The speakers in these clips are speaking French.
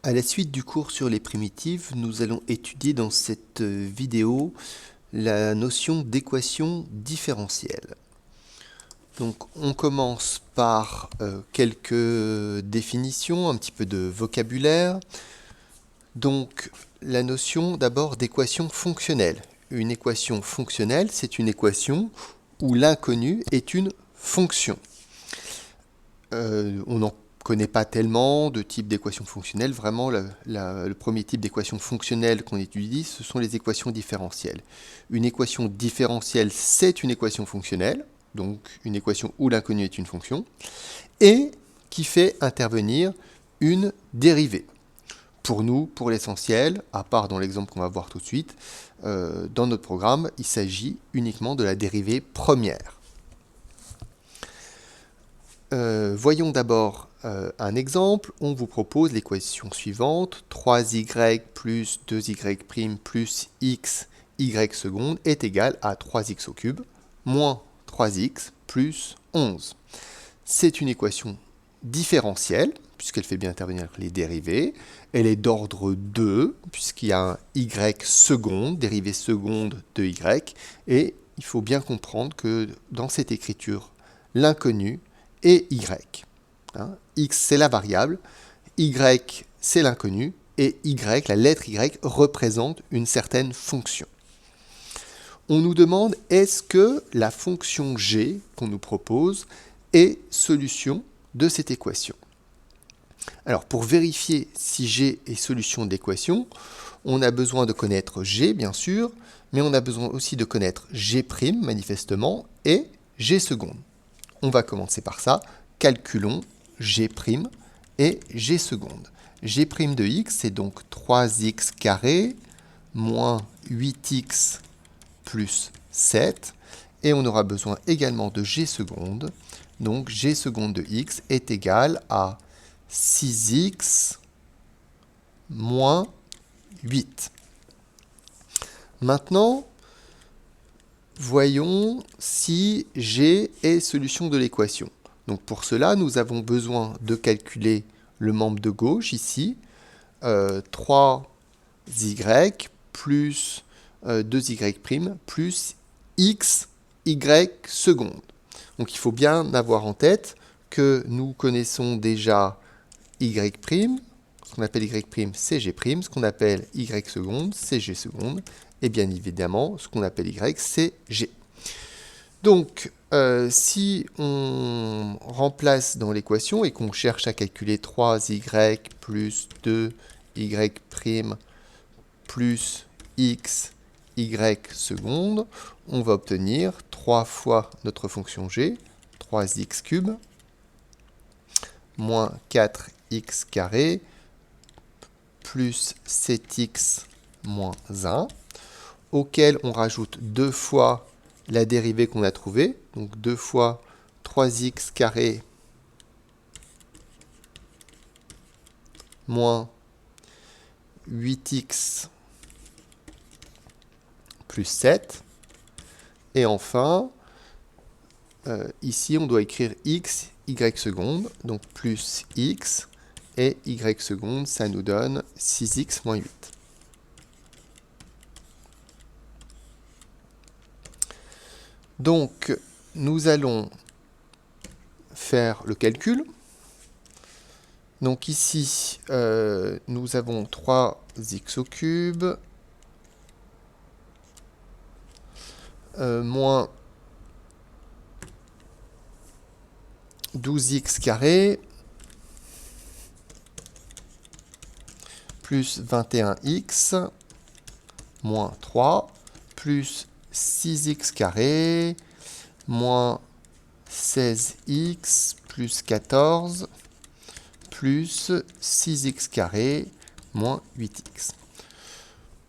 À la suite du cours sur les primitives, nous allons étudier dans cette vidéo la notion d'équation différentielle. Donc on commence par quelques définitions, un petit peu de vocabulaire. Donc la notion d'abord d'équation fonctionnelle. Une équation fonctionnelle, c'est une équation où l'inconnu est une fonction. On n'en connaît pas tellement de types d'équations fonctionnelles. Vraiment, le premier type d'équation fonctionnelle qu'on étudie, ce sont les équations différentielles. Une équation différentielle, c'est une équation fonctionnelle, donc une équation où l'inconnu est une fonction, et qui fait intervenir une dérivée. Pour nous, pour l'essentiel, à part dans l'exemple qu'on va voir tout de suite, dans notre programme, il s'agit uniquement de la dérivée première. Voyons d'abord un exemple. On vous propose l'équation suivante. 3y plus 2y' plus x, y seconde est égal à 3x au cube moins 3x plus 11. C'est une équation différentielle, puisqu'elle fait bien intervenir les dérivées. Elle est d'ordre 2, puisqu'il y a un y seconde, dérivée seconde de y. Et il faut bien comprendre que dans cette écriture, l'inconnu et y. X, c'est la variable, y, c'est l'inconnu, et y, la lettre y, représente une certaine fonction. On nous demande, est-ce que la fonction g qu'on nous propose est solution de cette équation? Alors, pour vérifier si g est solution de l'équation, on a besoin de connaître g, bien sûr, mais on a besoin aussi de connaître g', manifestement, et g seconde. On va commencer par ça. Calculons g' et g seconde. G' de x, c'est donc 3x carré moins 8x plus 7. Et on aura besoin également de g seconde. Donc g seconde de x est égal à 6x moins 8. Maintenant, voyons si g est solution de l'équation. Donc pour cela, nous avons besoin de calculer le membre de gauche ici, 3y plus 2y' plus x, y seconde. Donc il faut bien avoir en tête que nous connaissons déjà y', ce qu'on appelle y', c'est g', ce qu'on appelle y seconde, c'est g seconde, et bien évidemment, ce qu'on appelle y, c'est g. Donc, si on remplace dans l'équation et qu'on cherche à calculer 3y plus 2y' plus x, y seconde, on va obtenir 3 fois notre fonction g, 3x cube, moins 4x carré, plus 7x moins 1, auquel on rajoute 2 fois la dérivée qu'on a trouvée, donc 2 fois 3x carré moins 8x plus 7. Et enfin, ici, on doit écrire x, y seconde, donc plus x, et y seconde, ça nous donne 6x moins 8. Donc, nous allons faire le calcul. Donc ici, nous avons 3x au cube, moins 12x carré, plus 21x, moins 3, plus 6x carré, moins 16x, plus 14, plus 6x carré, moins 8x.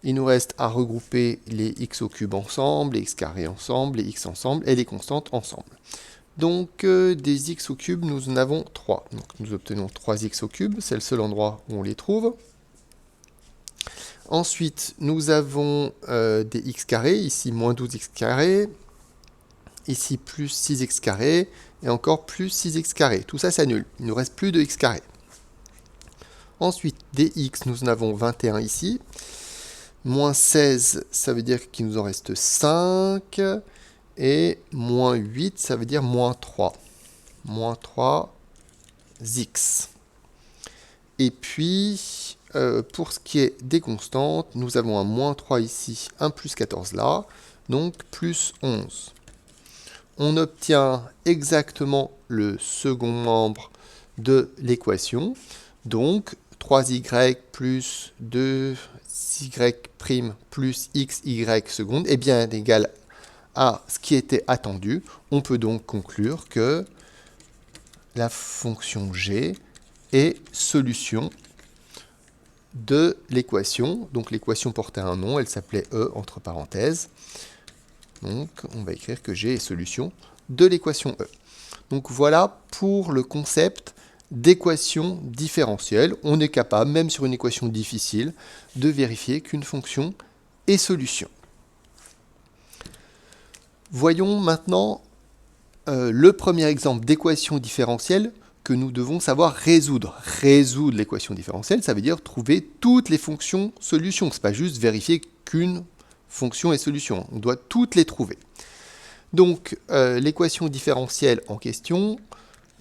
Il nous reste à regrouper les x au cube ensemble, les x carrés ensemble, les x ensemble, et les constantes ensemble. Donc, des x au cube, nous en avons 3. Donc, nous obtenons 3x au cube, c'est le seul endroit où on les trouve. Ensuite, nous avons des x carrés, ici moins 12x carré, ici plus 6x carré, et encore plus 6x carré. Tout ça s'annule, il ne nous reste plus de x carré. Ensuite, dx, nous en avons 21 ici. Moins 16, ça veut dire qu'il nous en reste 5. Et moins 8, ça veut dire moins 3. Moins 3x. Et puis, pour ce qui est des constantes, nous avons un moins 3 ici, un plus 14 là, donc plus 11. On obtient exactement le second membre de l'équation, donc 3y plus 2y' plus xy seconde est bien égal à ce qui était attendu. On peut donc conclure que la fonction g est solution de l'équation. Donc l'équation portait un nom, elle s'appelait E entre parenthèses. Donc on va écrire que G est solution de l'équation E. Donc voilà pour le concept d'équation différentielle. On est capable, même sur une équation difficile, de vérifier qu'une fonction est solution. Voyons maintenant le premier exemple d'équation différentielle que nous devons savoir résoudre. Résoudre l'équation différentielle, ça veut dire trouver toutes les fonctions solutions. Ce n'est pas juste vérifier qu'une fonction est solution. On doit toutes les trouver. Donc, l'équation différentielle en question,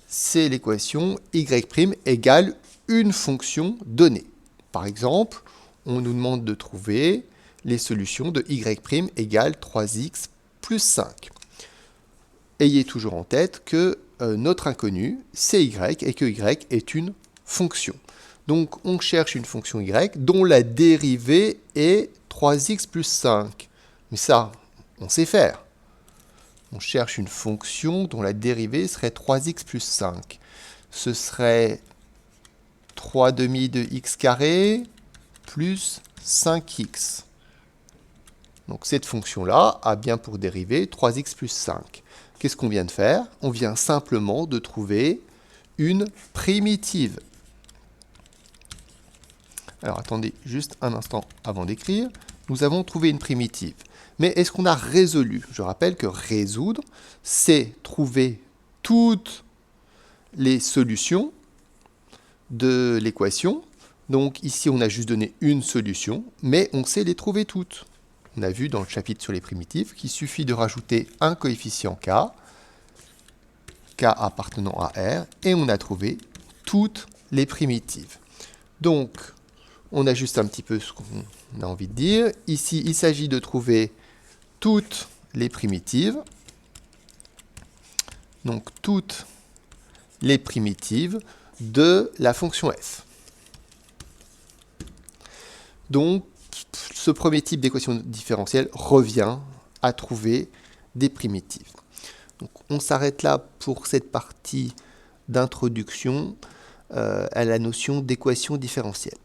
c'est l'équation y' égale une fonction donnée. Par exemple, on nous demande de trouver les solutions de y' égale 3x plus 5. Ayez toujours en tête que notre inconnu, c'est y, et que y est une fonction. Donc, on cherche une fonction y dont la dérivée est 3x plus 5. Mais ça, on sait faire. On cherche une fonction dont la dérivée serait 3x plus 5. Ce serait 3 demi de x carré plus 5x. Donc, cette fonction-là a bien pour dérivée 3x plus 5. Qu'est-ce qu'on vient de faire? On vient simplement de trouver une primitive. Alors attendez juste un instant avant d'écrire. Nous avons trouvé une primitive. Mais est-ce qu'on a résolu? Je rappelle que résoudre, c'est trouver toutes les solutions de l'équation. Donc ici, on a juste donné une solution, mais on sait les trouver toutes. On a vu dans le chapitre sur les primitives qu'il suffit de rajouter un coefficient k, k appartenant à R, et on a trouvé toutes les primitives. Donc, on ajuste un petit peu ce qu'on a envie de dire. Ici, il s'agit de trouver toutes les primitives. Donc, toutes les primitives de la fonction f. Donc, ce premier type d'équation différentielle revient à trouver des primitives. Donc, on s'arrête là pour cette partie d'introduction à la notion d'équation différentielle.